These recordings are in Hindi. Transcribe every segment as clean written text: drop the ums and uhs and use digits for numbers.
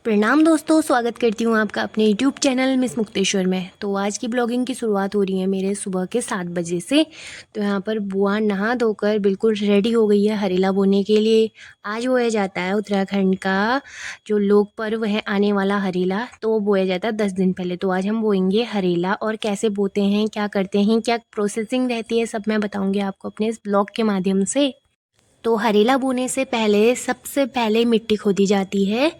प्रणाम दोस्तों, स्वागत करती हूँ आपका अपने यूट्यूब चैनल मिस मुक्तेश्वर में। तो आज की ब्लॉगिंग की शुरुआत हो रही है मेरे सुबह के 7 बजे से। तो यहाँ पर बुआ नहा धोकर बिल्कुल रेडी हो गई है हरेला बोने के लिए। आज बोया जाता है उत्तराखंड का जो लोक पर्व है आने वाला हरेला, तो वो बोया जाता है 10 दिन पहले। तो आज हम बोएंगे हरेला और कैसे बोते हैं, क्या करते हैं, क्या प्रोसेसिंग रहती है, सब मैं बताऊँगी आपको अपने इस ब्लॉग के माध्यम से। तो हरेला बोने से पहले सबसे पहले मिट्टी खोदी जाती है।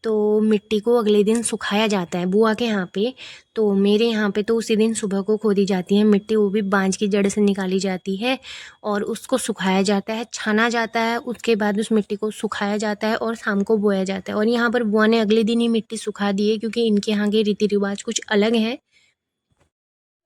तो मिट्टी को अगले दिन सुखाया जाता है बुआ के यहाँ पे। तो मेरे यहाँ पे तो उसी दिन सुबह को खोदी जाती है मिट्टी, वो भी बांज की जड़ से निकाली जाती है और उसको सुखाया जाता है, छाना जाता है। उसके बाद उस मिट्टी को सुखाया जाता है और शाम को बोया जाता है। और यहाँ पर बुआ ने अगले दिन ही मिट्टी सुखा दी है क्योंकि इनके यहाँ के रीति रिवाज कुछ अलग हैं।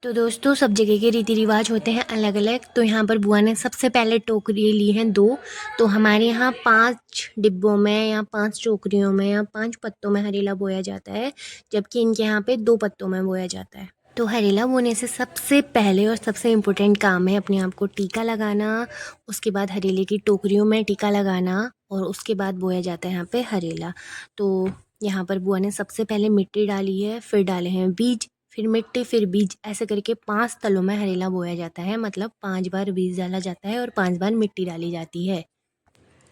तो दोस्तों, सब जगह के रीति रिवाज होते हैं अलग अलग। तो यहाँ पर बुआ ने सबसे पहले टोकरी ली हैं 2। तो हमारे यहाँ 5 डिब्बों में या 5 टोकरियों में या 5 पत्तों में हरेला बोया जाता है, जबकि इनके यहाँ पे 2 पत्तों में बोया जाता है। तो हरेला बोने से सबसे पहले और सबसे इम्पोर्टेंट काम है अपने आप को टीका लगाना। उसके बाद हरेले की टोकरियों में टीका लगाना और उसके बाद बोया जाता है यहाँ पे हरेला। तो यहाँ पर बुआ ने सबसे पहले मिट्टी डाली है, फिर डाले हैं बीज, फिर मिट्टी, फिर बीज, ऐसे करके 5 तलों में हरेला बोया जाता है। मतलब 5 बार बीज डाला जाता है और 5 बार मिट्टी डाली जाती है।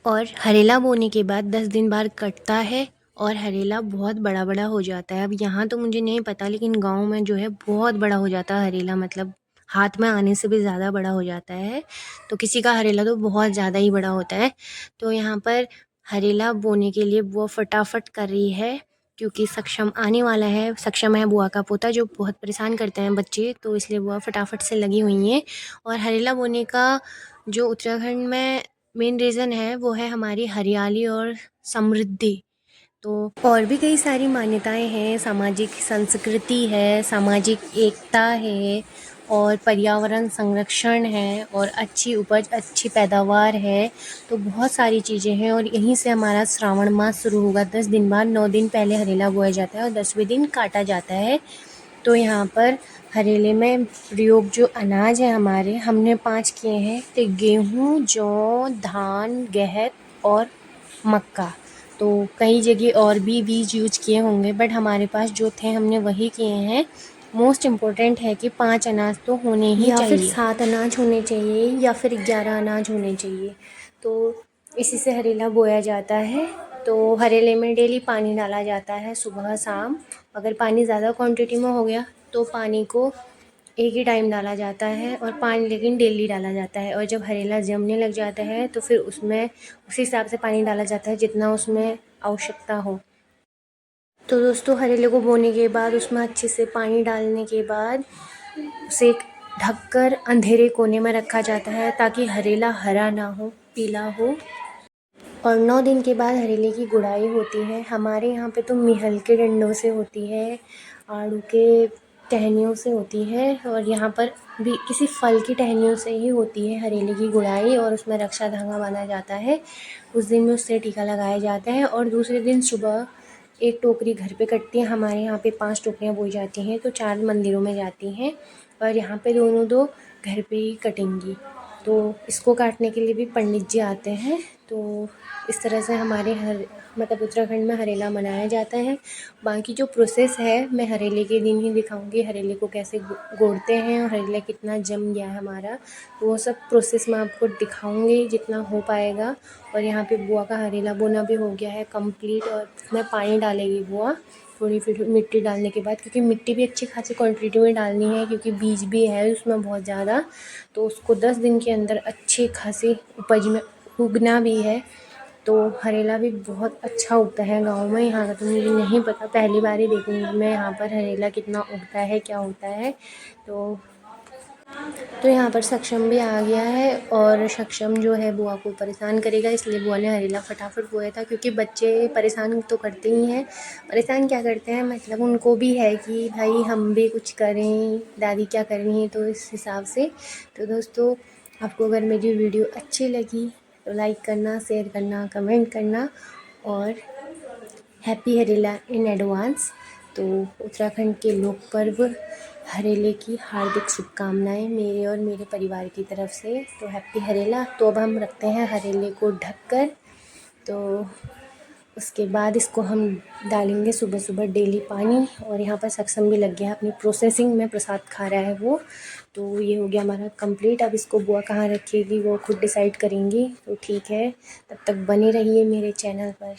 और हरेला बोने के बाद 10 दिन बाद कटता है और हरेला बहुत बड़ा बड़ा हो जाता है। अब यहाँ तो मुझे नहीं पता, लेकिन गांव में जो है बहुत बड़ा हो जाता है हरेला, मतलब हाथ में आने से भी ज़्यादा बड़ा हो जाता है। तो किसी का हरेला तो बहुत ज़्यादा ही बड़ा होता है। तो यहाँ पर हरेला बोने के लिए वो फटाफट कर रही है क्योंकि सक्षम आने वाला है। सक्षम है बुआ का पोता जो बहुत परेशान करते हैं बच्चे, तो इसलिए बुआ फटाफट से लगी हुई हैं। और हरेला बोने का जो उत्तराखंड में मेन रीज़न है वो है हमारी हरियाली और समृद्धि। तो और भी कई सारी मान्यताएं हैं, सामाजिक संस्कृति है, सामाजिक एकता है और पर्यावरण संरक्षण है और अच्छी उपज, अच्छी पैदावार है। तो बहुत सारी चीज़ें हैं और यहीं से हमारा श्रावण मास शुरू होगा। 10 दिन बाद 9 दिन पहले हरेला बोया जाता है और 10वें दिन काटा जाता है। तो यहाँ पर हरेले में प्रयोग जो अनाज है हमारे, हमने 5 किए हैं। तो गेहूँ, जौ, धान, गेहूँ और मक्का। तो कई जगह और भी बीज यूज किए होंगे, बट हमारे पास जो थे हमने वही किए हैं। मोस्ट इम्पोर्टेंट है कि 5 अनाज तो होने ही चाहिए, या फिर 7 अनाज होने चाहिए, या फिर 11 अनाज होने चाहिए। तो इसी से हरेला बोया जाता है। तो हरेले में डेली पानी डाला जाता है सुबह शाम। अगर पानी ज़्यादा क्वांटिटी में हो गया तो पानी को एक ही टाइम डाला जाता है और पानी लेकिन डेली डाला जाता है। और जब हरेला जमने लग जाता है तो फिर उसमें उसी हिसाब से पानी डाला जाता है जितना उसमें आवश्यकता हो। तो दोस्तों, हरेले को बोने के बाद उसमें अच्छे से पानी डालने के बाद उसे ढककर अंधेरे कोने में रखा जाता है ताकि हरेला हरा ना हो, पीला हो। और 9 दिन के बाद हरेले की गुड़ाई होती है। हमारे यहाँ पे तो मिहल के डंडों से होती है, आड़ू के टहनियों से होती है और यहाँ पर भी किसी फल की टहनियों से ही होती है हरेले की गुड़ाई। और उसमें रक्षा धागा बांधा जाता है। उस दिन में उससे टीका लगाया जाता है और दूसरे दिन सुबह एक टोकरी घर पे कटती है। हमारे यहाँ पे 5 टोकरियाँ बोई जाती हैं, तो 4 मंदिरों में जाती हैं और यहाँ पे दोनों 2 घर पे ही कटेंगी। तो इसको काटने के लिए भी पंडित जी आते हैं। तो इस तरह से हमारे मतलब उत्तराखंड में हरेला मनाया जाता है। बाकी जो प्रोसेस है मैं हरेले के दिन ही दिखाऊंगी, हरेले को कैसे गोड़ते हैं और हरेला कितना जम गया है हमारा, तो वो सब प्रोसेस मैं आपको दिखाऊंगी जितना हो पाएगा। और यहाँ पे बुआ का हरेला बोना भी हो गया है कंप्लीट और इसमें पानी डालेगी बुआ थोड़ी, फिर मिट्टी डालने के बाद, क्योंकि मिट्टी भी अच्छी खासी क्वांटिटी में डालनी है क्योंकि बीज भी है उसमें बहुत ज़्यादा। तो उसको 10 दिन के अंदर अच्छी खासी उपज में उगना भी है। तो हरेला भी बहुत अच्छा उगता है गांव में। यहाँ का तो मुझे नहीं पता, पहली बार ही देखूँगी मैं यहाँ पर हरेला कितना उगता है, क्या होता है। तो यहाँ पर सक्षम भी आ गया है और सक्षम जो है बुआ को परेशान करेगा, इसलिए बुआ ने हरेला फटाफट बोया था। क्योंकि बच्चे परेशान तो करते ही हैं, परेशान क्या करते हैं, मतलब उनको भी है कि भाई हम भी कुछ करें, दादी क्या कर रही हैं, तो इस हिसाब से। तो दोस्तों, आपको अगर मेरी वीडियो अच्छी लगी तो लाइक करना, शेयर करना, कमेंट करना और हैप्पी हरेला इन एडवांस। तो उत्तराखंड के लोक पर्व हरेले की हार्दिक शुभकामनाएं मेरे और मेरे परिवार की तरफ से। तो हैप्पी हरेला। तो अब हम रखते हैं हरेले को ढककर। तो उसके बाद इसको हम डालेंगे सुबह सुबह डेली पानी। और यहाँ पर सक्षम भी लग गया अपनी प्रोसेसिंग में, प्रसाद खा रहा है वो। तो ये हो गया हमारा कंप्लीट। अब इसको बुआ कहाँ रखेगी वो खुद डिसाइड करेंगी। तो ठीक है, तब तक बने रहिए मेरे चैनल पर।